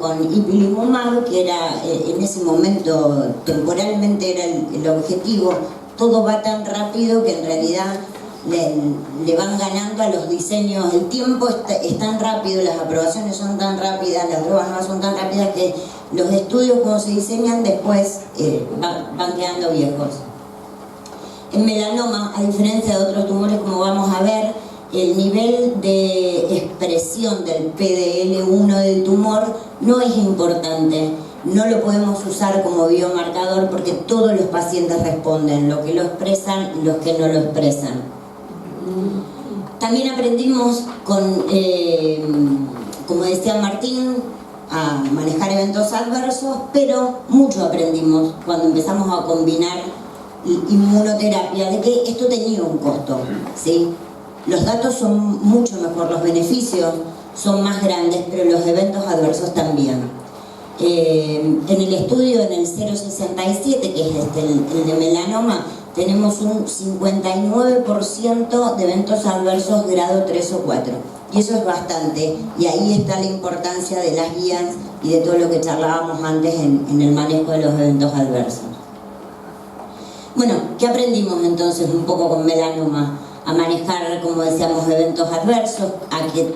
con ipilimumab, que era en ese momento temporalmente era el objetivo. Todo va tan rápido que en realidad le van ganando a los diseños. El tiempo es tan rápido, las aprobaciones son tan rápidas, las pruebas nuevas son tan rápidas que los estudios, cuando se diseñan, después van quedando viejos. En melanoma, a diferencia de otros tumores, como vamos a ver, el nivel de expresión del PDL1 del tumor no es importante. No lo podemos usar como biomarcador porque todos los pacientes responden, los que lo expresan y los que no lo expresan. También aprendimos como decía Martín, a manejar eventos adversos, pero mucho aprendimos cuando empezamos a combinar inmunoterapia, de que esto tenía un costo, ¿sí? Los datos son mucho mejor, los beneficios son más grandes, pero los eventos adversos también. En el estudio, en el 067, que es el de melanoma, tenemos un 59% de eventos adversos grado 3 o 4. Y eso es bastante, y ahí está la importancia de las guías y de todo lo que charlábamos antes en el manejo de los eventos adversos. Bueno, ¿qué aprendimos entonces un poco con melanoma? A manejar, como decíamos, eventos adversos, a que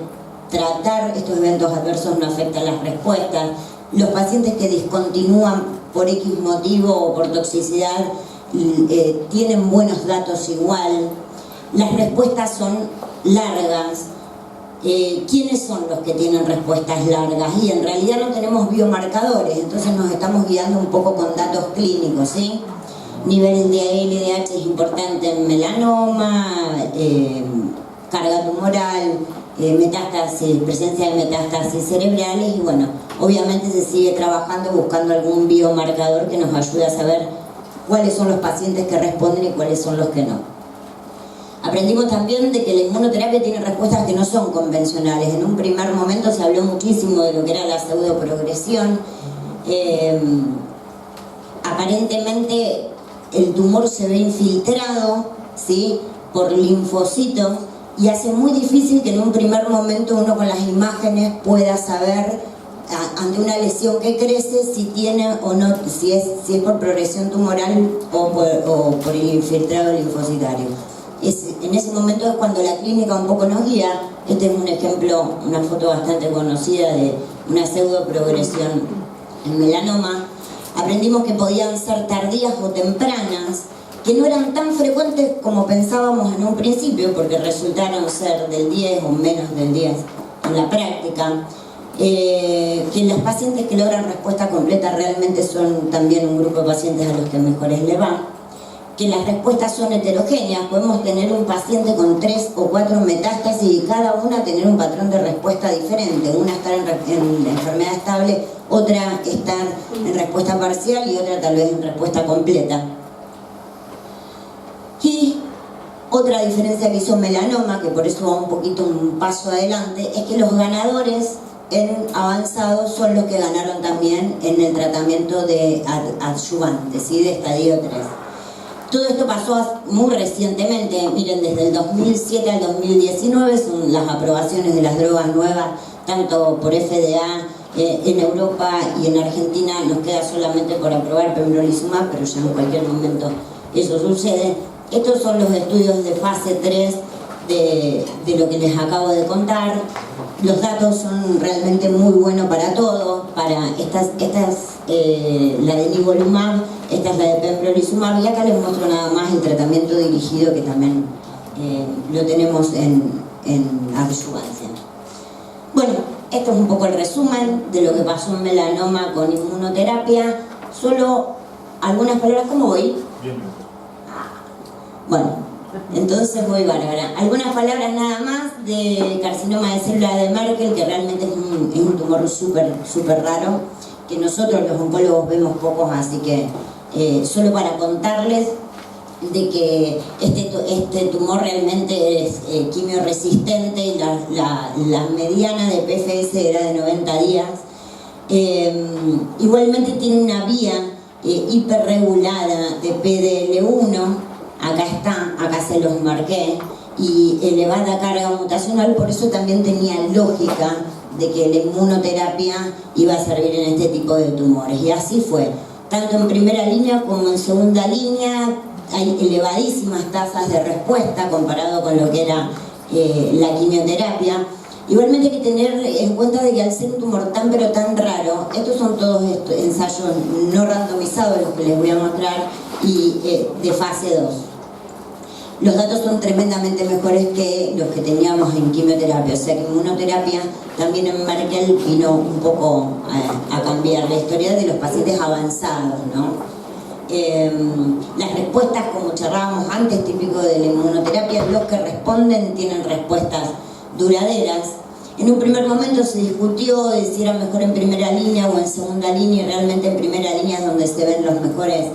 tratar estos eventos adversos no afectan las respuestas. Los pacientes que discontinúan por X motivo o por toxicidad tienen buenos datos igual. Las respuestas son largas. ¿Quiénes son los que tienen respuestas largas? Y en realidad no tenemos biomarcadores, entonces nos estamos guiando un poco con datos clínicos, ¿sí? Nivel de LDH es importante en melanoma, carga tumoral, metástasis, presencia de metástasis cerebrales, y bueno, obviamente se sigue trabajando buscando algún biomarcador que nos ayude a saber cuáles son los pacientes que responden y cuáles son los que no. Aprendimos también de que la inmunoterapia tiene respuestas que no son convencionales. En un primer momento se habló muchísimo de lo que era la pseudoprogresión. Aparentemente el tumor se ve infiltrado, ¿sí?, por linfocitos, y hace muy difícil que en un primer momento uno con las imágenes pueda saber ante una lesión que crece si tiene o no, si es por progresión tumoral o por el infiltrado linfocitario. En ese momento es cuando la clínica un poco nos guía. Este es un ejemplo, una foto bastante conocida de una pseudoprogresión en melanoma. Aprendimos que podían ser tardías o tempranas, que no eran tan frecuentes como pensábamos en un principio, porque resultaron ser del 10 o menos del 10 en la práctica. Que los pacientes que logran respuesta completa realmente son también un grupo de pacientes a los que mejores le va. Que las respuestas son heterogéneas, podemos tener un paciente con 3 o 4 metástasis y cada una tener un patrón de respuesta diferente. Una estar en enfermedad estable, otra estar en respuesta parcial y otra tal vez en respuesta completa. Y otra diferencia que hizo melanoma, que por eso va un paso adelante, es que los ganadores en avanzado son los que ganaron también en el tratamiento de adyuvante, ¿sí?, de estadio 3. Todo esto pasó muy recientemente, miren, desde el 2007 al 2019 son las aprobaciones de las drogas nuevas, tanto por FDA en Europa y en Argentina. Nos queda solamente por aprobar pembrolizumab, pero ya en cualquier momento eso sucede. Estos son los estudios de fase 3 de lo que les acabo de contar. Los datos son realmente muy buenos para todos. Para la de nivolumab, esta es la de pembrolizumab, y acá les muestro nada más el tratamiento dirigido, que también lo tenemos en adyuvancia. Bueno, esto es un poco el resumen de lo que pasó en melanoma con inmunoterapia. Solo algunas palabras. ¿Cómo voy? Bien. Bueno, entonces voy bárbara. Algunas palabras nada más de carcinoma de célula de Merkel, que realmente es un tumor súper raro, que nosotros los oncólogos vemos pocos, así que solo para contarles de que este tumor realmente es quimioresistente, y la mediana de PFS era de 90 días. Igualmente tiene una vía hiperregulada de PDL1, acá se los marqué, y elevada carga mutacional, por eso también tenía lógica de que la inmunoterapia iba a servir en este tipo de tumores. Y así fue, tanto en primera línea como en segunda línea. Hay elevadísimas tasas de respuesta comparado con lo que era la quimioterapia. Igualmente hay que tener en cuenta de que al ser un tumor tan pero tan raro, estos son todos ensayos no randomizados los que les voy a mostrar y de fase 2. Los datos son tremendamente mejores que los que teníamos en quimioterapia, o sea que inmunoterapia también en Merkel vino un poco a cambiar la historia de los pacientes avanzados, ¿no? Las respuestas, como charlábamos antes, típico de la inmunoterapia, los que responden tienen respuestas duraderas. En un primer momento se discutió de si era mejor en primera línea o en segunda línea, y realmente en primera línea es donde se ven los mejores,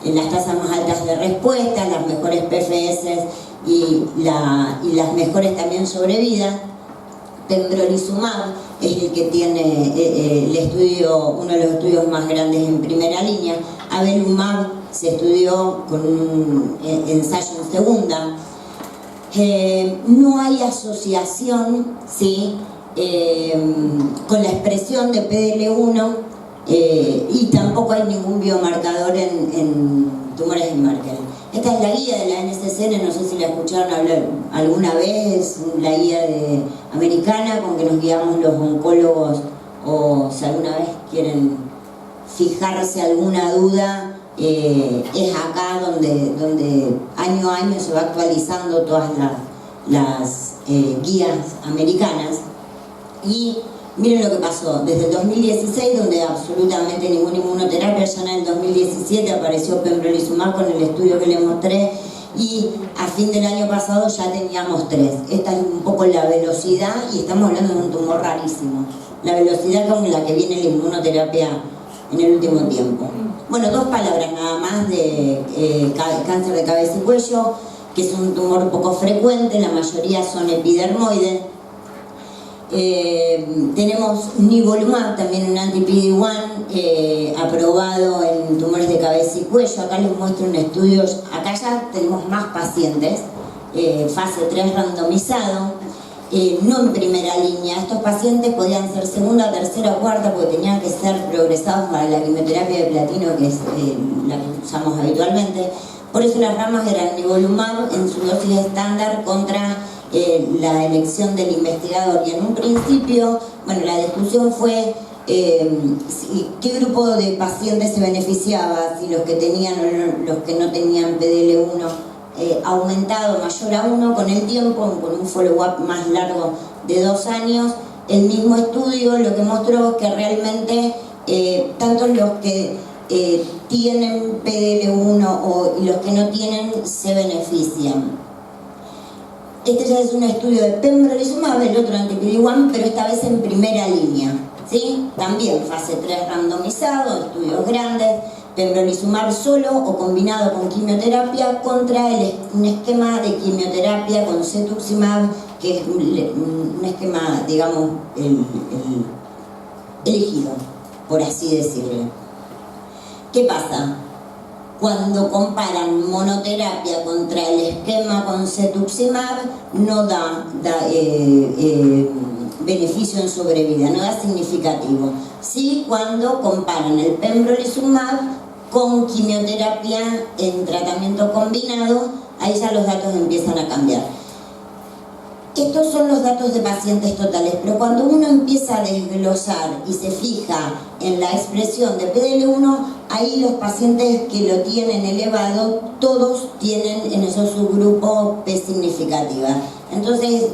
las tasas más altas de respuesta, las mejores PFS y las mejores también sobrevida. Pembrolizumab es el que tiene uno de los estudios más grandes en primera línea. Avelumab se estudió con un ensayo en segunda. No hay asociación, ¿sí? Con la expresión de PDL1 y tampoco hay ningún biomarcador en tumores de Merkel. Esta es la guía de la NCCN, no sé si la escucharon hablar alguna vez, la guía americana con que nos guiamos los oncólogos, o si alguna vez quieren fijarse alguna duda, es acá donde año a año se va actualizando todas las guías americanas. Y miren lo que pasó, desde el 2016, donde absolutamente ninguna inmunoterapia, ya en el 2017 apareció pembrolizumab con el estudio que les mostré, y a fin del año pasado ya teníamos 3. Esta es un poco la velocidad, y estamos hablando de un tumor rarísimo, la velocidad con la que viene la inmunoterapia en el último tiempo. Bueno, 2 palabras nada más de cáncer de cabeza y cuello, que es un tumor poco frecuente, la mayoría son epidermoides. Tenemos nivolumab, también un anti-PD-1 aprobado en tumores de cabeza y cuello. Acá les muestro un estudio, acá ya tenemos más pacientes, fase 3 randomizado, no en primera línea. Estos pacientes podían ser segunda, tercera o cuarta porque tenían que ser progresados para la quimioterapia de platino, que es la que usamos habitualmente. Por eso las ramas eran nivolumab en su dosis estándar contra la elección del investigador. Y en un principio, bueno, la discusión fue qué grupo de pacientes se beneficiaba, si los que tenían o los que no tenían PDL1 aumentado mayor a 1 con el tiempo, con un follow-up más largo de 2 años. El mismo estudio lo que mostró que realmente tanto los que tienen PDL1 y los que no tienen se benefician. Este ya es un estudio de pembrolizumab, el otro anti-PD-1, pero esta vez en primera línea, ¿sí? También fase 3 randomizado, estudios grandes, pembrolizumab solo o combinado con quimioterapia contra un esquema de quimioterapia con cetuximab, que es un esquema, digamos, elegido, por así decirlo. ¿Qué pasa? Cuando comparan monoterapia contra el esquema con cetuximab, no da beneficio en sobrevida, no da significativo. Sí, cuando comparan el pembrolizumab con quimioterapia en tratamiento combinado, ahí ya los datos empiezan a cambiar. Estos son los datos de pacientes totales, pero cuando uno empieza a desglosar y se fija en la expresión de PDL1, ahí los pacientes que lo tienen elevado, todos tienen en esos subgrupos P significativa. Entonces,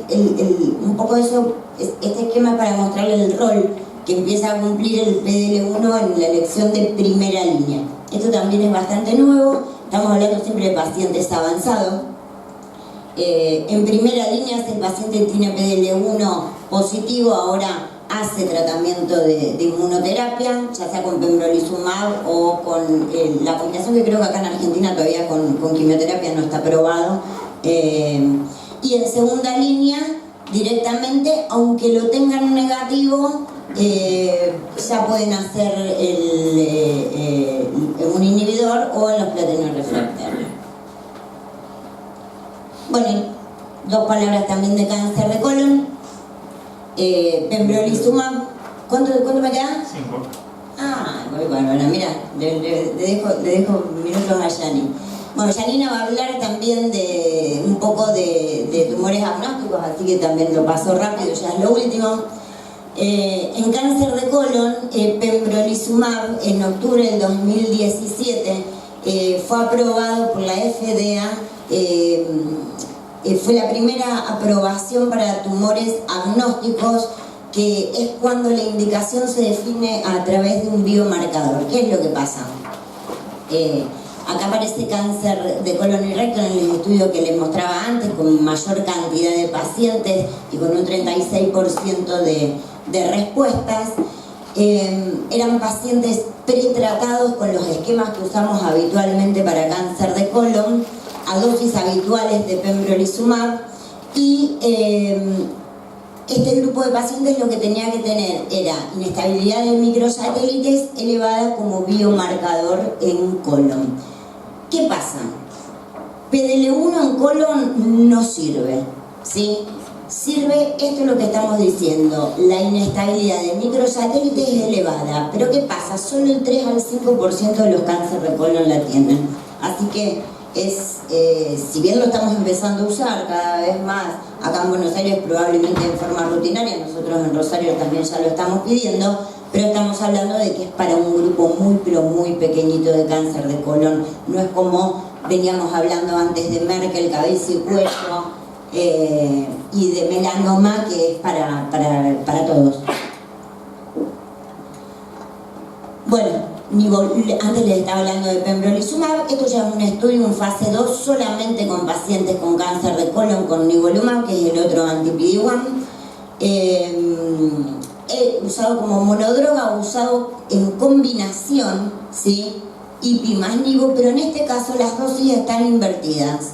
un poco eso, este esquema es para mostrarle el rol que empieza a cumplir el PDL1 en la elección de primera línea. Esto también es bastante nuevo, estamos hablando siempre de pacientes avanzados. En primera línea, si el paciente tiene PDL1 positivo, ahora hace tratamiento de inmunoterapia, ya sea con pembrolizumab o con la combinación, que creo que acá en Argentina todavía con quimioterapia no está aprobado. Y en segunda línea, directamente, aunque lo tengan negativo, ya pueden hacer un inhibidor o en los platino refractarios. Bueno, 2 palabras también de cáncer de colon. Pembrolizumab, ¿cuánto me queda? 5. Ah, muy bárbara, mira, le dejo minutos a Yani. Bueno, Yanina va a hablar también de un poco de tumores agnósticos, así que también lo paso rápido, ya es lo último. En cáncer de colon, pembrolizumab en octubre del 2017 fue aprobado por la FDA, fue la primera aprobación para tumores agnósticos, que es cuando la indicación se define a través de un biomarcador. ¿Qué es lo que pasa? Acá aparece cáncer de colon y recto en el estudio que les mostraba antes, con mayor cantidad de pacientes y con un 36% de respuestas. Eran pacientes pretratados con los esquemas que usamos habitualmente para cáncer de colon, a dosis habituales de pembrolizumab, y este grupo de pacientes lo que tenía que tener era inestabilidad de microsatélites elevada como biomarcador en colon. ¿Qué pasa? PDL1 en colon no sirve, ¿sí? Sirve, esto es lo que estamos diciendo, la inestabilidad de microsatélites es elevada, pero ¿qué pasa? Solo el 3 al 5% de los cánceres de colon la tienen. Así que si bien lo estamos empezando a usar cada vez más, acá en Buenos Aires probablemente en forma rutinaria, nosotros en Rosario también ya lo estamos pidiendo, pero estamos hablando de que es para un grupo muy pero muy pequeñito de cáncer de colon. No es como veníamos hablando antes de Merkel, cabeza y cuello, y de melanoma, que es para todos. Bueno, antes les estaba hablando de pembrolizumab. Esto ya es un estudio en fase 2 solamente con pacientes con cáncer de colon con nivolumab, que es el otro anti-PD-1. Usado como monodroga, usado en combinación, ¿sí? IPI más nivo, pero en este caso las dosis están invertidas.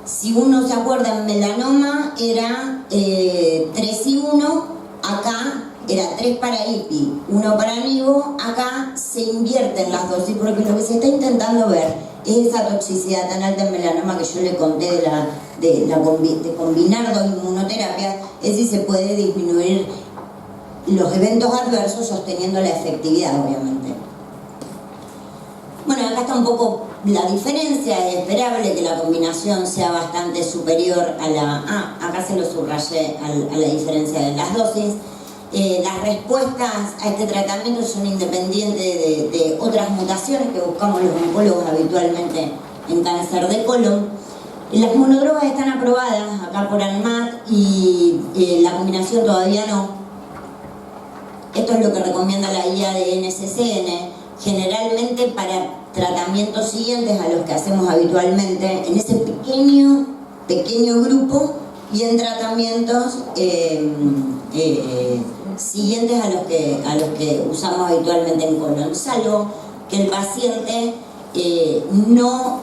Si uno se acuerda, en melanoma era 3 y 1, acá era 3 para IPI, 1 para nivo. Acá se invierten las dosis porque lo que se está intentando ver es esa toxicidad tan alta en melanoma que yo le conté de combinar dos inmunoterapias, es si se puede disminuir los eventos adversos sosteniendo la efectividad, obviamente. Bueno, acá está un poco la diferencia. Es esperable que la combinación sea bastante superior a la... acá se lo subrayé, a la diferencia de las dosis. Las respuestas a este tratamiento son independientes de otras mutaciones que buscamos los oncólogos habitualmente en cáncer de colon. Las monodrogas están aprobadas acá por ANMAT y la combinación todavía no. Esto es lo que recomienda la guía de NCCN, generalmente para tratamientos siguientes a los que hacemos habitualmente, en ese pequeño grupo, y en tratamientos siguientes a los que usamos habitualmente en colon, salvo que el paciente o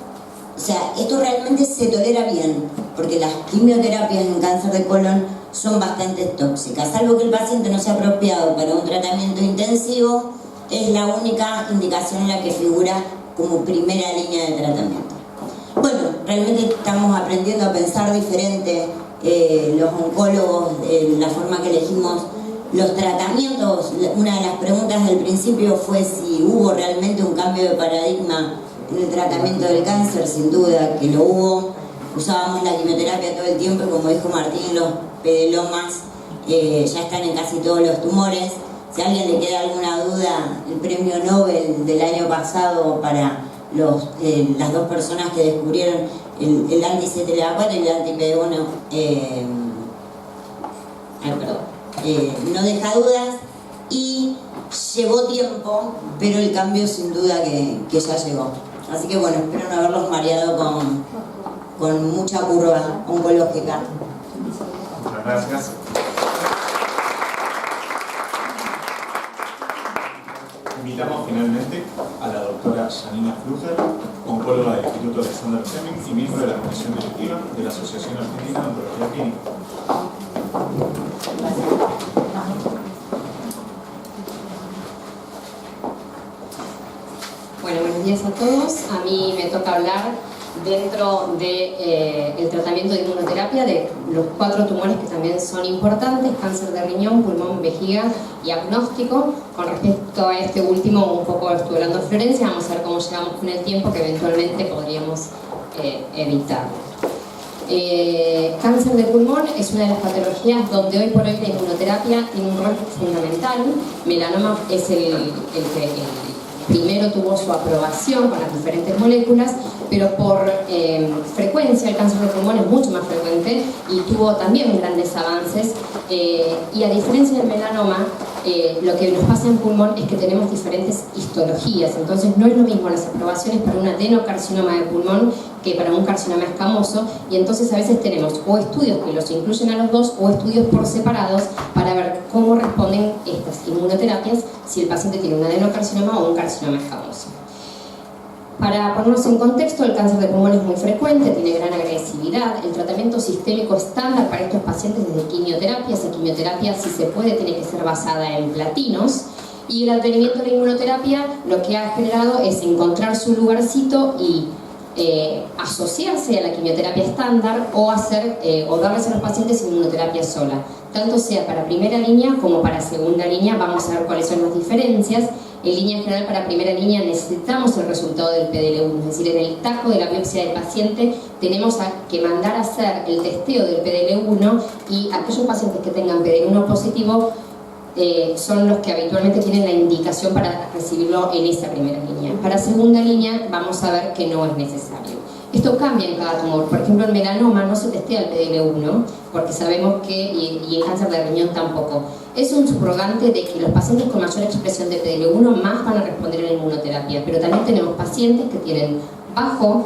sea, esto realmente se tolera bien, porque las quimioterapias en cáncer de colon son bastante tóxicas. Salvo que el paciente no sea apropiado para un tratamiento intensivo, es la única indicación en la que figura como primera línea de tratamiento. Bueno, realmente estamos aprendiendo a pensar diferente los oncólogos, la forma que elegimos los tratamientos. Una de las preguntas del principio fue si hubo realmente un cambio de paradigma en el tratamiento del cáncer. Sin duda que lo hubo. Usábamos la quimioterapia todo el tiempo y, como dijo Martín, los pedelomas ya están en casi todos los tumores. Si a alguien le queda alguna duda, el premio Nobel del año pasado para las dos personas que descubrieron el anti-CTLA4 y el anti-PD1, no deja dudas, y llevó tiempo, pero el cambio sin duda que ya llegó. Así que bueno, espero no haberlos mareado con mucha curva oncológica. Muchas gracias. Invitamos finalmente a la doctora Yanina Fluger, oncóloga del Instituto Alexander Fleming y miembro de la Comisión Directiva de la Asociación Argentina de Oncología Clínica. Bueno, buenos días a todos. A mí me toca hablar dentro del tratamiento de inmunoterapia de los 4 tumores que también son importantes: cáncer de riñón, pulmón, vejiga y agnóstico. Con respecto a este último, un poco estuve hablando de Florencia, vamos a ver cómo llegamos con el tiempo, que eventualmente podríamos evitar. Cáncer de pulmón es una de las patologías donde hoy por hoy la inmunoterapia tiene un rol fundamental. Melanoma es el que primero tuvo su aprobación con las diferentes moléculas, pero por frecuencia el cáncer de pulmón es mucho más frecuente y tuvo también grandes avances, y a diferencia del melanoma, lo que nos pasa en pulmón es que tenemos diferentes histologías. Entonces no es lo mismo las aprobaciones para un adenocarcinoma de pulmón que para un carcinoma escamoso, y entonces a veces tenemos o estudios que los incluyen a los dos o estudios por separados para ver cómo responden estas inmunoterapias si el paciente tiene un adenocarcinoma o un carcinoma escamoso. Para ponernos en contexto, el cáncer de pulmón es muy frecuente, tiene gran agresividad. El tratamiento sistémico estándar para estos pacientes es de quimioterapia. Esa quimioterapia, si se puede, tiene que ser basada en platinos. Y el advenimiento de la inmunoterapia lo que ha generado es encontrar su lugarcito y asociarse a la quimioterapia estándar o darles a los pacientes inmunoterapia sola. Tanto sea para primera línea como para segunda línea. Vamos a ver cuáles son las diferencias. En línea general, para primera línea necesitamos el resultado del PDL1, es decir, en el tajo de la biopsia del paciente tenemos que mandar a hacer el testeo del PDL1, y aquellos pacientes que tengan PDL1 positivo son los que habitualmente tienen la indicación para recibirlo en esa primera línea. Para segunda línea vamos a ver que no es necesario. Esto cambia en cada tumor. Por ejemplo, en melanoma no se testea el PDL1 porque sabemos que, y en cáncer de riñón tampoco. Es un subrogante de que los pacientes con mayor expresión de PDL1 más van a responder a la inmunoterapia, pero también tenemos pacientes que tienen bajo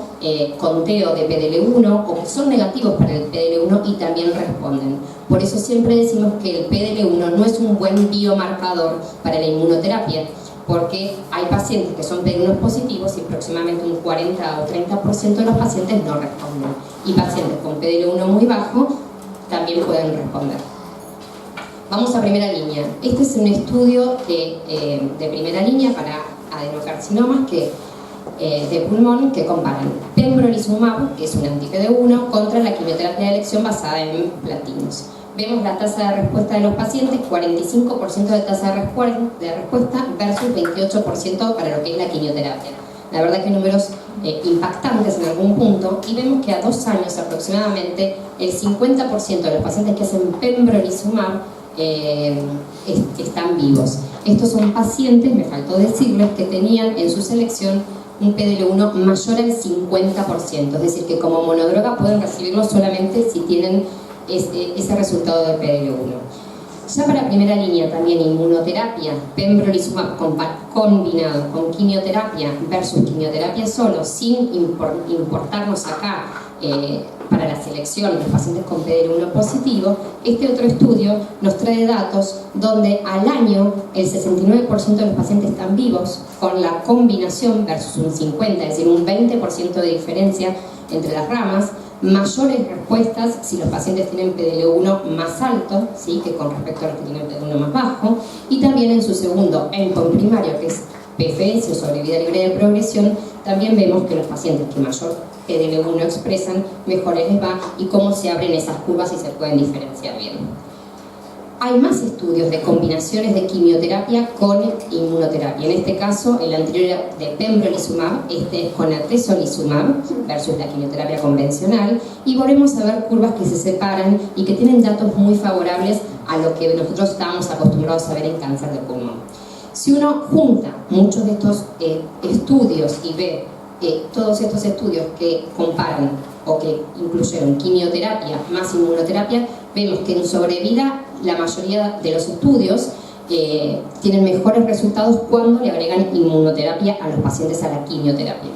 conteo de PDL1 o que son negativos para el PDL1 y también responden. Por eso siempre decimos que el PDL1 no es un buen biomarcador para la inmunoterapia, porque hay pacientes que son PDL1 positivos y aproximadamente un 40 o 30% de los pacientes no responden. Y pacientes con PDL1 muy bajo también pueden responder. Vamos a primera línea. Este es un estudio de primera línea para adenocarcinomas de pulmón que comparan pembrolizumab, que es un anti-PD1, contra la quimioterapia de elección basada en platinos. Vemos la tasa de respuesta de los pacientes: 45% de tasa de respuesta versus 28% para lo que es la quimioterapia. La verdad que números impactantes en algún punto, y vemos que a 2 años aproximadamente el 50% de los pacientes que hacen pembrolizumab están vivos. Estos son pacientes, me faltó decirles, que tenían en su selección un PDL1 mayor al 50%, es decir, que como monodroga pueden recibirlo solamente si tienen ese resultado de PDL1. Ya para primera línea también inmunoterapia, pembrolizumab combinado con quimioterapia versus quimioterapia solo, sin importarnos acá para la selección los pacientes con PDL1 positivo. Este otro estudio nos trae datos donde al año el 69% de los pacientes están vivos con la combinación versus un 50%, es decir, un 20% de diferencia entre las ramas. Mayores respuestas si los pacientes tienen PDL1 más alto, ¿sí?, que con respecto a los que tienen PDL1 más bajo, y también en su segundo endpoint primario, que es PFS o sobrevida libre de progresión, también vemos que los pacientes que mayor PDL1 expresan, mejor les va, y cómo se abren esas curvas y se pueden diferenciar bien. Hay más estudios de combinaciones de quimioterapia con inmunoterapia. En este caso, el anterior de pembrolizumab, este es con atezolizumab versus la quimioterapia convencional, y volvemos a ver curvas que se separan y que tienen datos muy favorables a lo que nosotros estábamos acostumbrados a ver en cáncer de pulmón. Si uno junta muchos de estos estudios y ve todos estos estudios que comparan o que incluyeron quimioterapia más inmunoterapia, vemos que en sobrevida la mayoría de los estudios tienen mejores resultados cuando le agregan inmunoterapia a los pacientes a la quimioterapia.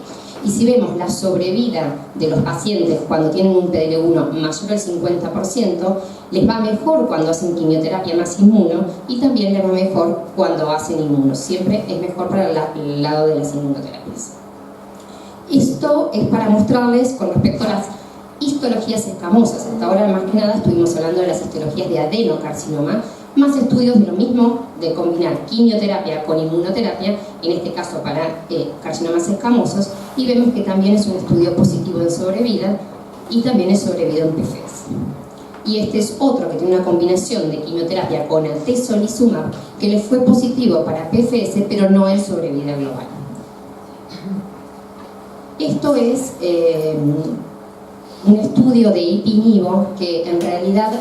Y si vemos la sobrevida de los pacientes cuando tienen un PDL1 mayor al 50%, les va mejor cuando hacen quimioterapia más inmuno, y también les va mejor cuando hacen inmuno. Siempre es mejor para el lado de las inmunoterapias. Esto es para mostrarles con respecto a las histologías escamosas. Hasta ahora, más que nada, estuvimos hablando de las histologías de adenocarcinoma, más estudios de lo mismo, de combinar quimioterapia con inmunoterapia, en este caso para carcinomas escamosos, y vemos que también es un estudio positivo en sobrevida y también es sobrevida en PFS. Y este es otro que tiene una combinación de quimioterapia con atezolizumab que le fue positivo para PFS, pero no en sobrevida global. Esto es un estudio de ipi-nivo que en realidad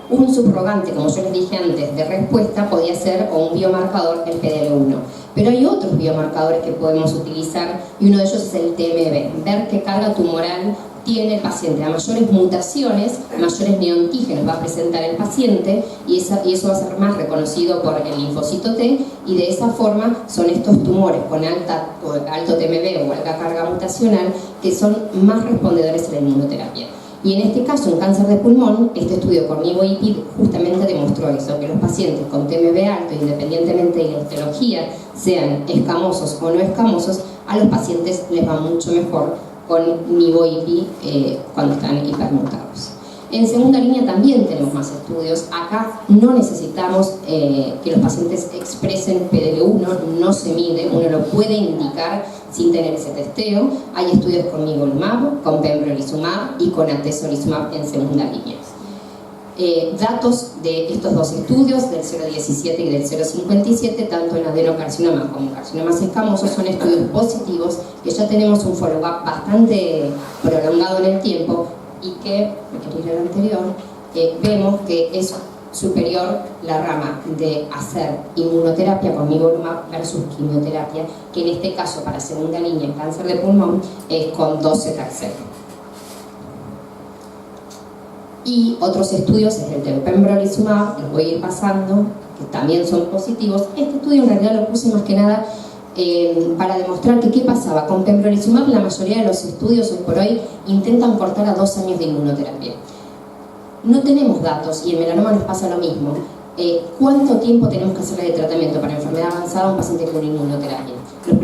un subrogante, como yo les dije antes, de respuesta podía ser o un biomarcador el PDL1. Pero hay otros biomarcadores que podemos utilizar y uno de ellos es el TMB, ver qué carga tumoral tiene el paciente. A mayores mutaciones, mayores neoantígenos va a presentar el paciente y eso va a ser más reconocido por el linfocito T, y de esa forma son estos tumores con alto TMB o alta carga mutacional que son más respondedores a la inmunoterapia. Y en este caso, en cáncer de pulmón, este estudio con nivo-ipi justamente demostró eso, que los pacientes con TMB alto, independientemente de la histología, sean escamosos o no escamosos, a los pacientes les va mucho mejor con nivo-ipi cuando están hipermutados. En segunda línea también tenemos más estudios. Acá no necesitamos que los pacientes expresen PDL1, no se mide, uno lo puede indicar sin tener ese testeo. Hay estudios con nivolumab, con pembrolizumab y con atezolizumab en segunda línea. Datos de estos dos estudios, del 0,17 y del 0,57, tanto en adenocarcinoma como carcinomas escamosos, son estudios positivos que ya tenemos un follow-up bastante prolongado en el tiempo y que, me quería ir al anterior, vemos que es superior la rama de hacer inmunoterapia con nivolumab versus quimioterapia, que en este caso para segunda línea en cáncer de pulmón es con docetaxel. Y otros estudios es el del pembrolizumab, los voy a ir pasando, que también son positivos. Este estudio en realidad lo puse más que nada para demostrar que qué pasaba con pembrolizumab. La mayoría de los estudios hoy por hoy intentan cortar a 2 años de inmunoterapia. No tenemos datos, y en melanoma nos pasa lo mismo. ¿Cuánto tiempo tenemos que hacerle de tratamiento para enfermedad avanzada a un paciente con inmunoterapia?